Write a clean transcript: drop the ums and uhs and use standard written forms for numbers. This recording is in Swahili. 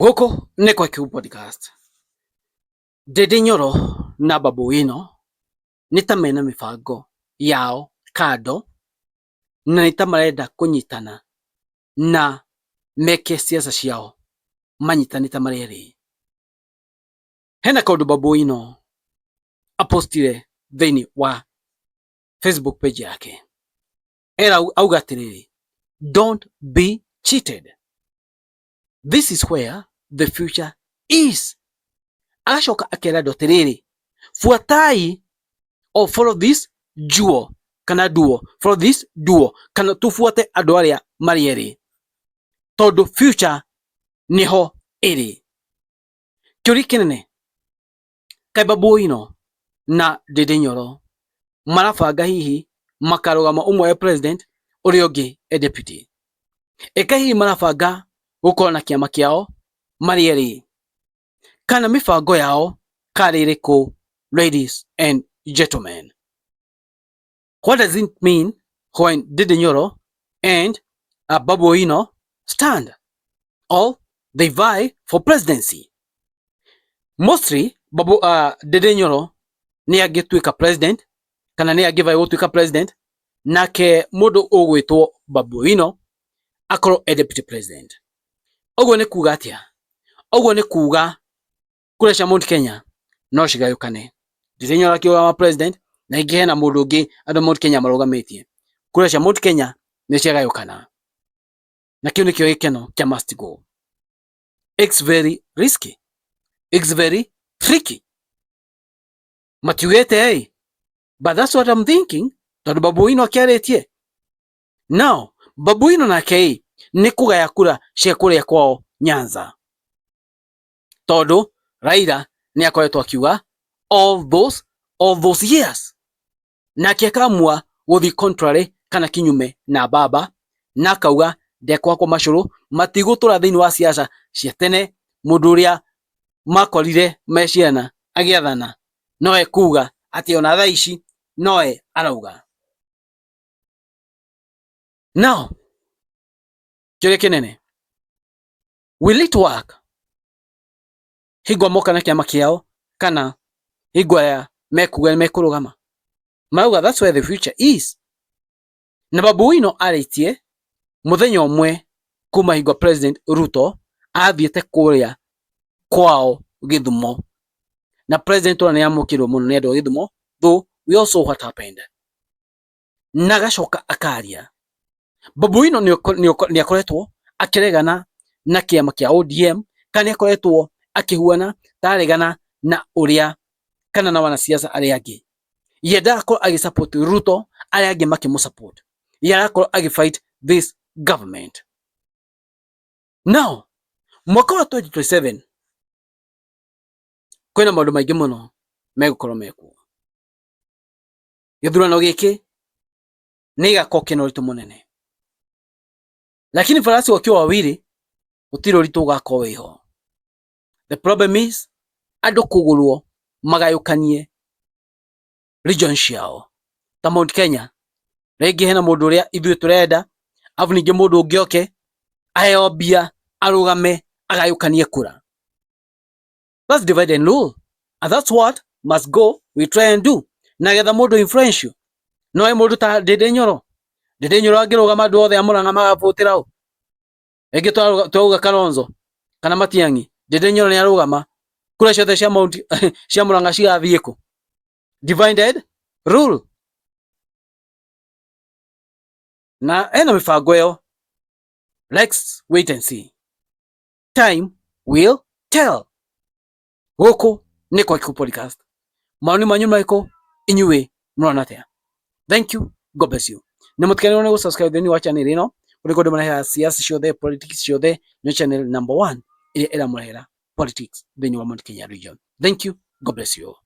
Gũkũ nĩ kwa Q Podcast. Ndĩndĩ Nyoro na Babu Owino nĩ ta mena mĩbango yao kando na nĩ ta marenda kũnyitana na meke siasa ciao manyitanĩte marĩ erĩ. Hena kaũndũ Babu Owino apostire thĩinĩ wa Facebook page yake. Auga atĩrĩrĩ, don't be cheated. This is where the future is. Agacoka akera andũ atĩrĩrĩ, fuatai or follow this duo kana duo, follow this duo kana tufuate andũ arĩa marĩ erĩ, tondũ future niho ĩrĩ. Kĩũria kĩnene, kaĩ Babu Owino na Ndĩndĩ Nyoro marabanga hihi makarũgama ũmwe e president ũrĩa ũngĩ e deputy? Eka hihi marabanga gũkorwo na kĩama kĩao marĩ erĩ, kana mĩbango yao karĩ ĩrĩkũ? Ladies and gentlemen, what does it mean when Ndĩndĩ Nyoro and Babu Owino stand or they vie for presidency? Mostly Ndĩndĩ Nyoro nĩ angĩtuĩka president kana nĩ angĩvae gũtuĩka president, nake mũndũ ũgwĩtwo Babu Owino akorwo e deputy president. Ũguo nĩ kuga atĩa? Ũguo nĩ kuga kura cia Mount Kenya no cigayũkane. Ndĩndĩ Nyoro akĩrũgama president na ingĩ hena mũndũ ũngĩ andũ Mount Kenya marũgamĩtie. Kura cia Mount Kenya nĩ ciagayũkana. Na kĩu nĩkĩo gĩkeno kĩa must go. It's very risky. It's very tricky. Matiugĩte hey, but that's what I'm thinking. Tondũ Babu Owino akĩarĩtie. Now, Babu Owino nake nĩ kũgaya kura cia kũrĩa kwao Nyanza. Tondũ Raila nĩ akoretwo akiuga all those years. Nake akamua gũthiĩ contrary kana kinyume na baba, na akauga ndekwakwo macũrũ matigũtũra thĩinĩ wa siasa cia tene. Mũndũ ũrĩa makorire meciana agĩathana noe kuga atĩ ona thaa ici noe arauga. Now, kĩũria kĩnene, will it work? Hingo moka na kĩama kĩao kana hingo aya mekuga mekũrũgama? Marauga that's where the future is. Na Babu Owino arĩtie mũthenya ũmwe kuma hingo President Ruto athiĩte kũrĩa kwao Gĩthumo, na president ũrĩa nĩ amũkĩrwo mũno nĩ andũ a Gĩthumo, though we also what happened. Na gacoka akaria. Babu Owino nĩ akoretwo akĩregana na kĩama kĩa ODM, kana nĩ akoretwo akĩhuana taregana na ũrĩa kana na wanasiasa arĩa angĩ. Yendaga akorwo agĩsupport Ruto, arĩa angĩ makĩmũsupport. Yendaga akorwo agĩfight this government. Now, mwaka wa 2027 kwĩna maũndũ maingĩ mũno megũkorwo mekuo. Gĩthurano gĩkĩ nĩ gĩgakorwo kĩna ũritũ mũnene, lakini farasi wakiwa wawili gũtirĩ ũritũ ũgakorwo wĩho. The problem is andũ kũgũrwo magayũkanie region ciao. Ta Mount Kenya, rĩngĩ hena mũndũ ũrĩa ithuĩ tũrenda, afu ningĩ mũndũ ũngĩ oke aheo mbia arũgame agayũkanie kura. That's divide and rule, and that's what must go we try and do. Na getha mũndũ influential noe mũndũ ta Ndĩndĩ Nyoro. Ndĩndĩ Nyoro angĩrũgama andũ othe a Mũrang'a magavotera ũ? Rĩngĩ twauga Kalonzo kana Matiang'i, Ndĩndĩ Nyoro nĩ arũgama, kura ciothe cia Mũrang'a cigathiĩ kũ? Divided rule. Na ena mĩbango ĩyo. Let's wait and see. Time will tell. Gũkũ nĩ kwa Q Podcast. Maoni manyu marĩkũ inyuĩ mũrona atĩa? Thank you. God bless you. Na mũtikanĩrwo nĩ gũsubscribe thĩinĩ wa channel ĩno kũrĩ kũndũ marehera siasa ciothe, politics ciothe, nĩ channel number 1 ĩrĩa ĩramũrehera politics thĩinĩ wa Mount Kenya region. Thank you. God bless you all.